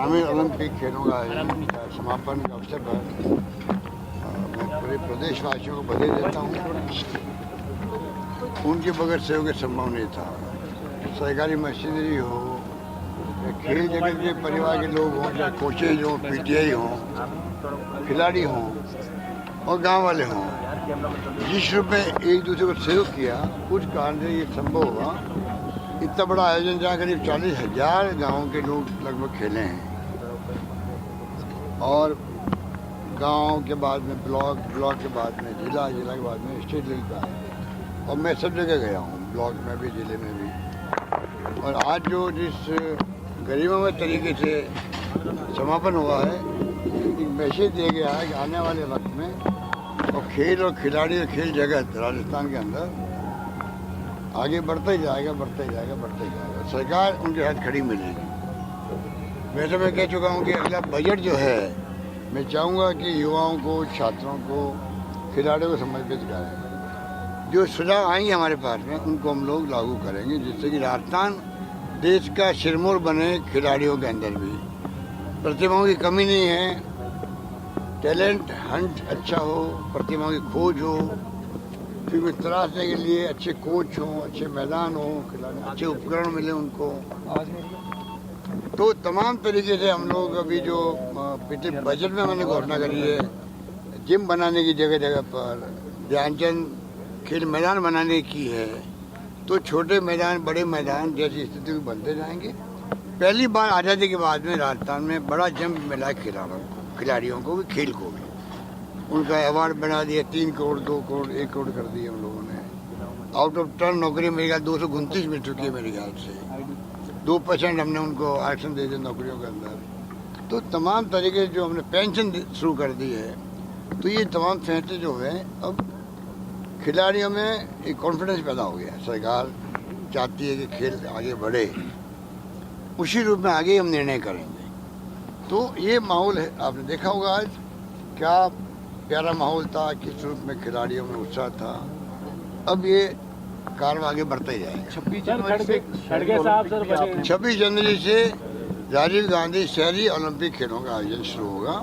ग्रामीण ओलंपिक खेलों का समापन के अवसर पर मैं पूरे प्रदेशवासियों को बधाई देता हूँ। उनके बगैर सहयोग संभव नहीं था। सरकारी मशीनरी हो, खेल जगत के परिवार के लोग हों, चाहे कोचेज हों, पीटीआई हों, खिलाड़ी हों और गांव वाले हों, जिस रूप में एक दूसरे को सहयोग किया, कुछ कारण से ये संभव हुआ। इतना बड़ा आयोजन जहाँ करीब 40,000 गाँव के लोग लगभग खेले हैं और गांव के बाद में ब्लॉक, ब्लॉक के बाद में जिला, जिला के बाद में स्टेट लेवल का है। और मैं सब जगह गया हूँ, ब्लॉक में भी, जिले में भी। और आज जो जिस गरिमामय तरीके से समापन हुआ है, एक मैसेज दिया गया है कि आने वाले वक्त में और खेल और खिलाड़ी और खेल जगत राजस्थान के अंदर आगे बढ़ता ही जाएगा, बढ़ता ही जाएगा, बढ़ता ही जाएगा। सरकार उनके साथ खड़ी मिलेगी। वैसे मैं कह चुका हूँ कि अगला बजट जो है, मैं चाहूँगा कि युवाओं को, छात्रों को, खिलाड़ियों को समर्पित करें। जो सुझाव आएंगे हमारे पास में, उनको हम लोग लागू करेंगे, जिससे कि राजस्थान देश का सिरमौर बने। खिलाड़ियों के अंदर भी प्रतिभाओं की कमी नहीं है। टैलेंट हंट अच्छा हो, प्रतिभाओं की खोज हो, फिर तराशने के लिए अच्छे कोच हों, अच्छे मैदान हो, खिलाड़ी अच्छे उपकरण मिले उनको। तो तमाम तरीके से हम लोग अभी जो पिछले बजट में मैंने घोषणा करी है, जिम बनाने की जगह जगह पर, ध्यानचंद खेल मैदान बनाने की है, तो छोटे मैदान, बड़े मैदान जैसी स्थिति बनते जाएंगे। पहली बार आज़ादी के बाद में राजस्थान में बड़ा जंप मिला खिलाड़ियों को भी, खेल को भी। उनका अवार्ड बना दिया, 3 करोड़, 2 करोड़, 1 करोड़ कर दिए हम लोगों ने। आउट ऑफ टर्न नौकरी मेरे ख्याल 229 मिल चुकी है मेरे ख्याल से। 2% हमने उनको आरक्षण दे दिया नौकरियों के अंदर। तो तमाम तरीके जो हमने पेंशन शुरू कर दी है, तो ये तमाम फैसले जो हैं, अब खिलाड़ियों में एक कॉन्फिडेंस पैदा हो गया। सरकार चाहती है कि खेल आगे बढ़े, उसी रूप में आगे हम निर्णय करेंगे। तो ये माहौल है, आपने देखा होगा आज क्या प्यारा माहौल था, किस रूप में खिलाड़ियों में उत्साह था। अब ये कार्य आगे बढ़ता ही जाएगा। 26 जनवरी से राजीव गांधी शहरी ओलंपिक खेलों का आयोजन शुरू होगा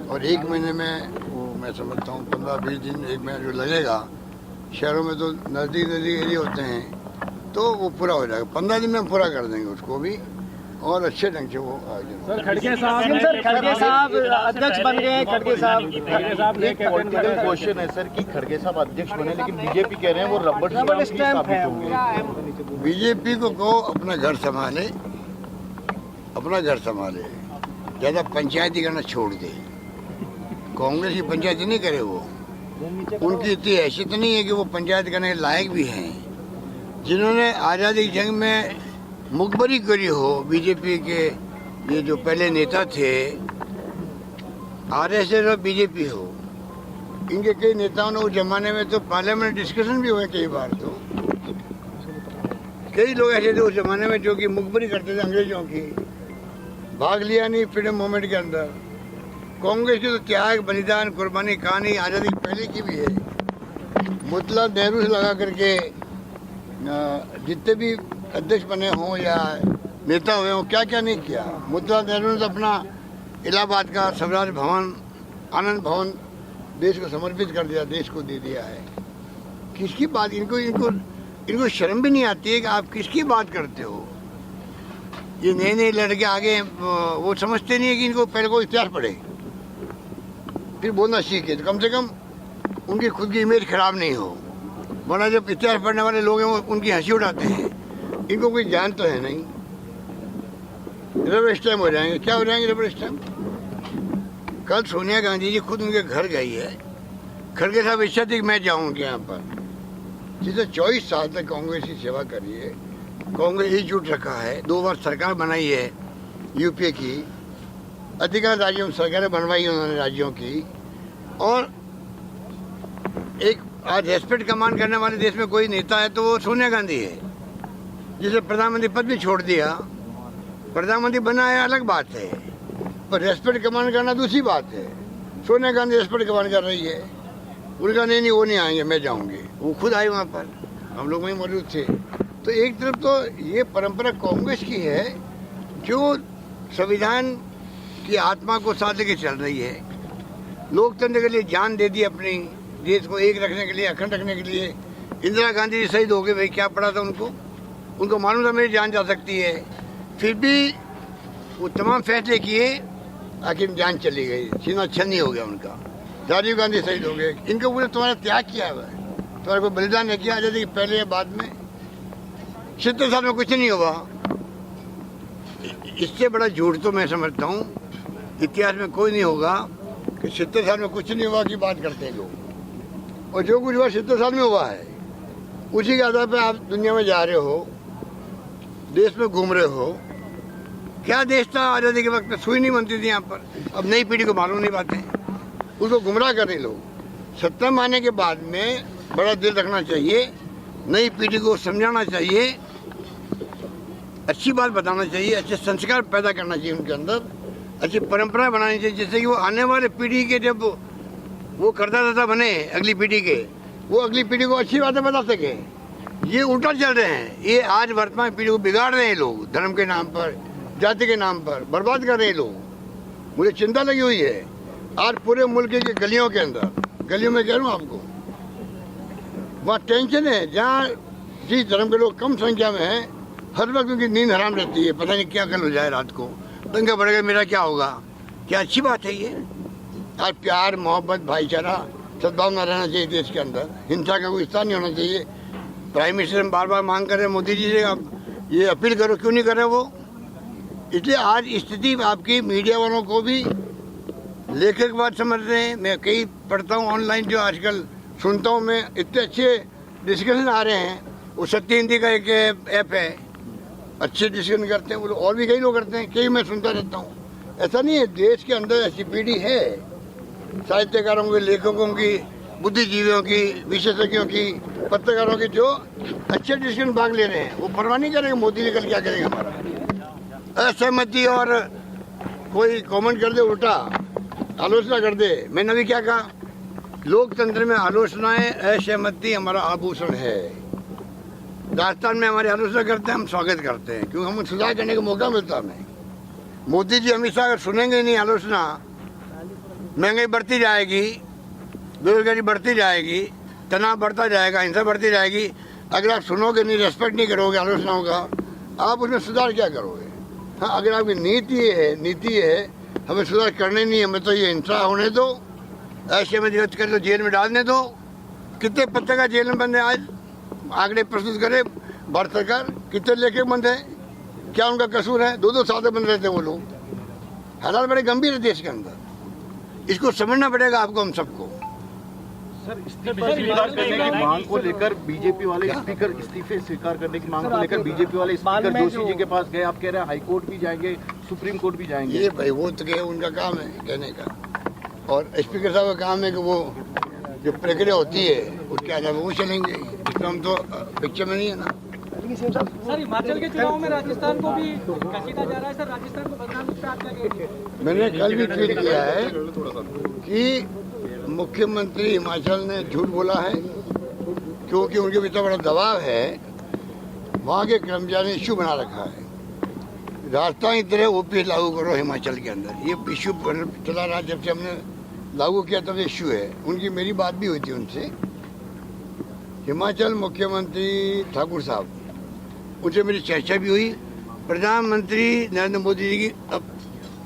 और 1 महीने में, वो मैं समझता हूँ 15-20 दिन, 1 महीना जो लगेगा। शहरों में तो नज़दीक एरिया होते हैं, तो वो पूरा हो जाएगा। 15 दिन में हम पूरा कर देंगे उसको भी, और अच्छे ढंग से वो आयोजन। सर खड़गे साहब अध्यक्ष बन गए। खड़गे साहब एक पॉलिटिकल क्वेश्चन है सर कि खड़गे साहब अध्यक्ष बने, लेकिन बीजेपी कह रहे हैं वो रबड़ स्टैंप है। बीजेपी को कहो अपना घर संभाले, अपना घर संभाले, ज़्यादा पंचायती करना छोड़ दे। कांग्रेस की पंचायती नहीं करे वो, उनकी इतनी हैसियत नहीं है कि वो पंचायत करने के लायक भी हैं। जिन्होंने आज़ादी की जंग में मुखबरी करी हो, बीजेपी के ये जो पहले नेता थे, आरएसएस और बीजेपी हो, इनके कई नेताओं ने उस जमाने में तो पार्लियामेंट डिस्कशन भी हुए कई बार। तो कई लोग ऐसे थे उस जमाने में जो कि मुखबरी करते थे अंग्रेजों की, भाग लिया नहीं फ्रीडम मूवमेंट के अंदर। कांग्रेस की तो त्याग, बलिदान, कुर्बानी कहानी आज़ादी पहले की भी है। मोतीलाल नेहरू से लगा करके जितने भी अध्यक्ष बने हों या नेता हुए हों, क्या क्या नहीं किया। मोतीलाल नेहरू ने तो अपना इलाहाबाद का स्वराज भवन, आनंद भवन देश को समर्पित कर दिया, देश को दे दिया है। किसकी बात, इनको शर्म भी नहीं आती है कि आप किसकी बात करते हो। ये नए नए लड़के आगे वो समझते नहीं है कि इनको पहले को इतिहास पढ़े, फिर बोलना सीखे, तो कम से कम उनकी खुद की इमेज खराब नहीं हो। वरना जब इतिहास पढ़ने वाले लोग हैं वो उनकी हंसी उड़ाते हैं, इनको कोई ज्ञान तो है नहीं। रबर स्टैम्प हो जाएंगे। क्या हो जाएंगे रबर स्टैम्प? कल सोनिया गांधी जी खुद उनके घर गई है। खड़गे साहब इच्छा थी कि मैं जाऊँ उनके यहाँ पर। जिसे 24 साल तक कांग्रेस की सेवा करी है, कांग्रेस एकजुट रखा है, 2 बार सरकार बनाई है यूपीए की, अधिकांश राज्यों में सरकारें बनवाई उन्होंने राज्यों की। और एक आज रेस्पेक्ट कमांड करने वाले देश में कोई नेता है तो वो सोनिया गांधी है, जिसे प्रधानमंत्री पद भी छोड़ दिया। प्रधानमंत्री बना है अलग बात है, पर रेस्पेक्ट कमांड करना दूसरी बात है। सोनिया गांधी रेस्पेक्ट कमांड कर रही है, उनका नहीं वो नहीं आएंगे, मैं जाऊंगी। वो खुद आई वहाँ पर, हम लोग वहीं मौजूद थे। तो एक तरफ तो ये परंपरा कांग्रेस की है जो संविधान की आत्मा को साथ लेके चल रही है। लोकतंत्र के लिए जान दे दी अपनी, देश को एक रखने के लिए, अखंड रखने के लिए। इंदिरा गांधी जी शहीद हो गए, भाई क्या पड़ा था उनको मालूम था मेरी जान जा सकती है, फिर भी वो तमाम फैसले किए, आखिर जान चली गई, सीना छन नहीं हो गया उनका। राजीव गांधी शहीद हो गए, इनको पूरे तुम्हारा त्याग किया हुआ है, तुम्हारा कोई बलिदान नहीं किया आज़ादी के पहले या बाद में। 70 साल में कुछ नहीं हुआ। इससे बड़ा झूठ तो मैं समझता हूँ इतिहास में कोई नहीं होगा कि 70 साल में कुछ नहीं हुआ की बात करते हैं लोग। और जो कुछ हुआ 70 साल में हुआ है, उसी के आधार पर आप दुनिया में जा रहे हो, देश में घूम रहे हो। क्या देश था आज़ादी के वक्त में? सुई नहीं बनती थी यहाँ पर। अब नई पीढ़ी को मालूम नहीं बातें, उसको गुमराह कर रहे लोग। सत्ता में आने के बाद में बड़ा दिल रखना चाहिए, नई पीढ़ी को समझाना चाहिए, अच्छी बात बताना चाहिए, अच्छे संस्कार पैदा करना चाहिए उनके अंदर, अच्छी परंपरा बनानी चाहिए, जिससे कि वो आने वाले पीढ़ी के जब वो करता बने अगली पीढ़ी के, वो अगली पीढ़ी को अच्छी बातें बता सके। ये उल्टा चल रहे हैं, ये आज वर्तमान पीढ़ी को बिगाड़ रहे हैं लोग, धर्म के नाम पर, जाति के नाम पर बर्बाद कर रहे हैं लोग। मुझे चिंता लगी हुई है आज पूरे मुल्क के गलियों के अंदर, गलियों में कह रहा हूँ आपको, वहाँ टेंशन है। जहाँ जिस धर्म के लोग कम संख्या में हैं, हर वक्त उनकी नींद हराम रहती है, पता नहीं क्या कल हो जाए, रात को दंगा बढ़ेगा, मेरा क्या होगा। क्या अच्छी बात है ये? आज प्यार, मोहब्बत, भाईचारा, सद्भावना रहना चाहिए देश के अंदर, हिंसा का कोई स्थान नहीं होना चाहिए। प्राइम मिनिस्टर हम बार बार मांग कर रहे हैं मोदी जी से, आप ये अपील करो, क्यों नहीं कर रहे वो? इसलिए आज स्थिति आपकी मीडिया वालों को भी लेखक बात समझ रहे हैं। मैं कई पढ़ता हूँ ऑनलाइन, जो आजकल सुनता हूँ मैं, इतने अच्छे डिस्कशन आ रहे हैं। वो सत्य हिंदी का एक ऐप है, अच्छे डिस्कशन करते हैं वो लोग, और भी कई लोग करते हैं, कई मैं सुनता रहता हूँ। ऐसा नहीं है, देश के अंदर ऐसी पीढ़ी है साहित्यकारों की, लेखकों की, बुद्धिजीवियों की, विशेषज्ञों की, पत्रकारों की, जो अच्छे डिसीजन भाग ले रहे हैं। वो परवाह नहीं करेंगे मोदी जी कल क्या करेंगे हमारा। असहमति और कोई कमेंट कर दे उल्टा, आलोचना कर दे। मैंने अभी क्या कहा, लोकतंत्र में आलोचनाएं, असहमति हमारा आभूषण है। राजस्थान में हमारी आलोचना करते हैं, हम स्वागत करते हैं, क्योंकि हमें सुधार करने का मौका मिलता है हमें। मोदी जी हमेशा अगर सुनेंगे नहीं आलोचना, महंगाई बढ़ती जाएगी, बेरोजगारी बढ़ती जाएगी, तनाव बढ़ता जाएगा, हिंसा बढ़ती जाएगी। अगर आप सुनोगे नहीं, रेस्पेक्ट नहीं करोगे आलोचनाओं का, आप उसमें सुधार क्या करोगे? हाँ, अगर आपकी नीति है हमें सुधार करने नहीं, हमें तो ये हिंसा होने दो, ऐसे में दिवस कर दो, जेल में डालने दो। कितने पत्रकार जेल में बंद है आज? आंकड़े प्रस्तुत करे भारत सरकार, कितने लेखक बंद है? क्या उनका कसूर है? 2-2 साल से बंद रहते हैं वो लोग। हालात बड़े गंभीर है देश के अंदर, इसको समझना पड़ेगा आपको, हम सबको। सर, इस्तीफा स्वीकार करने की मांग को लेकर बीजेपी वाले स्पीकर, इस्तीफे स्वीकार करने की मांग को लेकर बीजेपी वाले स्पीकर जोशी जी के पास गए। आप कह रहे हैं हाई कोर्ट भी जाएंगे, सुप्रीम कोर्ट भी जाएंगे। ये भाई वो तो उनका काम है कहने का, और स्पीकर साहब का काम है कि वो जो प्रक्रिया होती है उसके आधार पर वो चलेंगे। इसमें हम तो पिक्चर में नहीं है ना। सर, हिमाचल के चुनाव में राजस्थान को भी घसीटा जा रहा है सर, राजस्थान को बदनाम किस पे आप लगेंगे? मैंने कल भी ट्वीट किया है कि मुख्यमंत्री हिमाचल ने झूठ बोला है, क्योंकि उनके भीतर बड़ा दबाव है, वहाँ के कर्मचारी ने इश्यू बना रखा है। राजस्थान की तरह ओपीएस लागू करो हिमाचल के अंदर, ये इश्यू चला रहा। जब से हमने लागू किया तब इश्यू है। उनकी मेरी बात भी हुई थी उनसे। हिमाचल मुख्यमंत्री ठाकुर साहब, उनसे मेरी चर्चा भी हुई। प्रधानमंत्री नरेंद्र मोदी जी की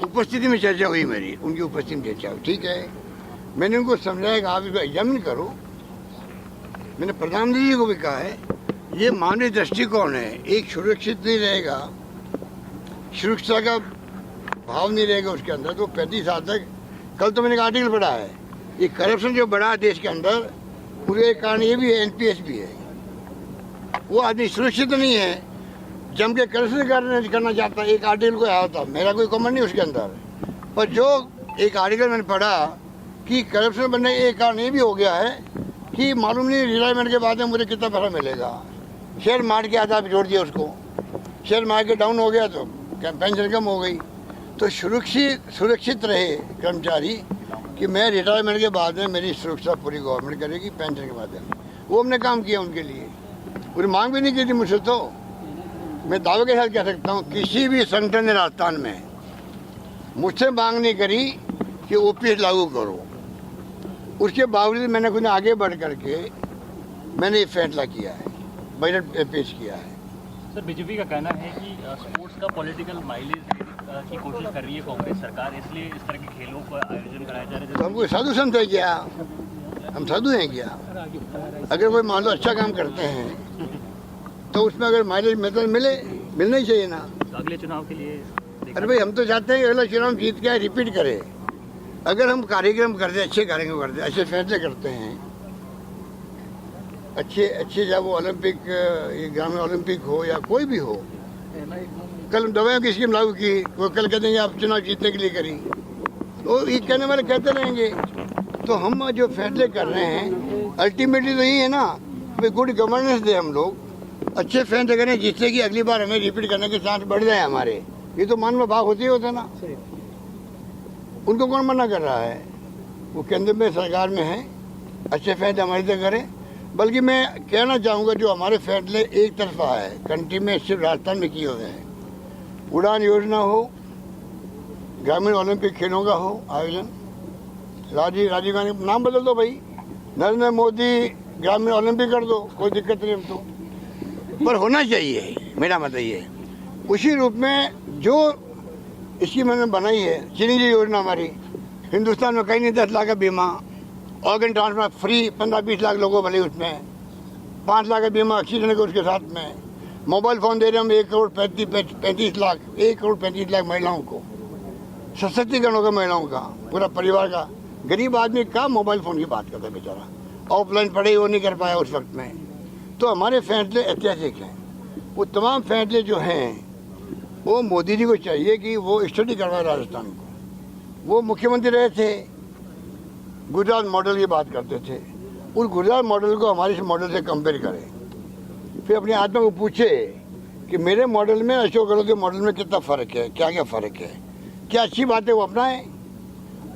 उपस्थिति में चर्चा हुई, मेरी उनकी उपस्थिति में चर्चा हुई। ठीक है, मैंने उनको समझाया कि आप इसको एग्जामिन करो। मैंने प्रधानमंत्री जी को भी कहा है, ये मानवीय दृष्टिकोण है, एक सुरक्षित नहीं रहेगा, सुरक्षा का भाव नहीं रहेगा उसके अंदर, तो 35 साल तक। कल तो मैंने एक आर्टिकल पढ़ा है, ये करप्शन जो बढ़ा है देश के अंदर, पूरे कारण ये भी है, एनपीएस भी है। वो आदमी सुरक्षित नहीं है, जम के करप्शन करना चाहता है। एक आर्टिकल को आया था, मेरा कोई कमेंट नहीं उसके अंदर, पर जो एक आर्टिकल मैंने पढ़ा कि करप्शन बनने का एक कारण ये भी हो गया है कि मालूम नहीं रिटायरमेंट के बाद में मुझे कितना पैसा मिलेगा। शेयर मार्केट के आधार पर जोड़ दिया उसको, शेयर मार्केट डाउन हो गया तो पेंशन कम हो गई। तो सुरक्षित रहे कर्मचारी कि मैं रिटायरमेंट के बाद में मेरी सुरक्षा पूरी गवर्नमेंट करेगी पेंशन के माध्यम से। वो हमने काम किया उनके लिए, पूरी मांग भी नहीं की थी मुझसे। तो मैं दावे के साथ कह सकता हूँ, किसी भी संगठन ने राजस्थान में मुझसे मांग नहीं करी कि ओपीएस लागू करो। उसके बावजूद मैंने खुद आगे बढ़ करके मैंने ये फैसला किया है, बजट पेश किया है। सर, बीजेपी का कहना है कि स्पोर्ट्स का पॉलिटिकल माइलेज की कोशिश कर रही है कांग्रेस सरकार, इसलिए इस तरह के खेलों का आयोजन कराया जा रहा है। तो हमको साधु संत है क्या? हम साधु हैं क्या? अगर कोई मान लो अच्छा काम करते हैं तो उसमें अगर माइलेज मिलना ही चाहिए ना। अगले चुनाव के लिए अरे भाई, हम तो चाहते हैं कि अगला चुनाव जीत के रिपीट करे। अगर हम कार्यक्रम करते, अच्छे कार्यक्रम करते, अच्छे फैसले करते हैं, अच्छे जब वो ओलंपिक, ये ग्रामीण ओलंपिक हो या कोई भी हो, कल दवाइयों की स्कीम लागू की, वो कल कह देंगे आप चुनाव जीतने के लिए करी, तो ये कहने वाले कहते रहेंगे। तो हम जो फैसले कर रहे हैं अल्टीमेटली तो यही है ना, गुड गवर्नेंस दे, हम लोग अच्छे फैसले करें जिससे कि अगली बार हमें रिपीट करने के चांस बढ़ जाए हमारे। ये तो मानव भाव होते ही होता ना। उनको कौन मना कर रहा है? वो केंद्र में सरकार में है, अच्छे फैसले हमारी तरह करें। बल्कि मैं कहना चाहूँगा जो हमारे फैसले एक तरफा है, कंट्री में सिर्फ राजस्थान में किए हुए हैं, उड़ान योजना हो, ग्रामीण ओलंपिक खेलों का हो आयोजन, राजीव गांधी नाम बदल दो भाई, नरेंद्र मोदी ग्रामीण ओलंपिक कर दो, कोई दिक्कत नहीं हम तो, पर होना चाहिए। मेरा मतलब ये उसी रूप में जो इसकी मैंने बनाई है, चिरंजीवी योजना हमारी हिंदुस्तान में कहीं नहीं, 10 लाख का बीमा, ऑर्गन ट्रांसप्लांट फ्री 15-20 लाख लोगों भले उसमें, 5 लाख का बीमा ऑक्सीजन का उसके साथ में, मोबाइल फ़ोन दे रहे हम 1 करोड़ 35 लाख महिलाओं को, सशक्तिकरण होगा महिलाओं का, पूरा परिवार का। गरीब आदमी का मोबाइल फ़ोन की बात करता है बेचारा, ऑफलाइन पढ़ाई वो नहीं कर पाया उस वक्त में। तो हमारे फैसले ऐतिहासिक हैं। वो तमाम फैसले जो हैं वो मोदी जी को चाहिए कि वो स्टडी करवाए राजस्थान को। वो मुख्यमंत्री रहे थे, गुजरात मॉडल की बात करते थे, उस गुजरात मॉडल को हमारे इस मॉडल से कंपेयर करें, फिर अपने आत्मा को पूछे कि मेरे मॉडल में अशोक गहलोत के मॉडल में कितना फ़र्क है, क्या क्या फ़र्क है, क्या अच्छी बातें वो अपनाएं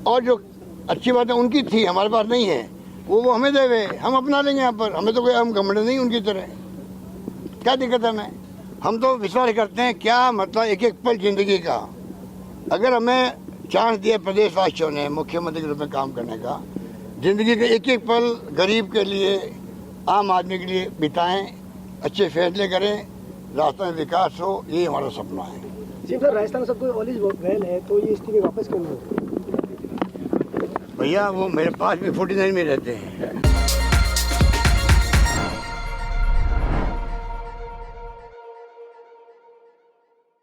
और जो अच्छी बातें उनकी थी हमारे पास नहीं है वो हमें देवे, हम अपना लेंगे। यहाँ पर हमें तो कोई हम घमंड नहीं उनकी तरह, क्या दिक्कत है हमें? हम तो विश्वास करते हैं क्या मतलब एक एक पल जिंदगी का, अगर हमें चांस दिया प्रदेशवासियों ने मुख्यमंत्री के रूप में काम करने का, जिंदगी के एक एक पल गरीब के लिए, आम आदमी के लिए बिताएं, अच्छे फैसले करें, राजस्थान में विकास हो, ये हमारा सपना है। जी सर, राजस्थान सब कोई ऑलिज वेल है तो ये इस्तीफे वापस क्यों नहीं होते? भैया वो मेरे पास भी 49 में रहते हैं।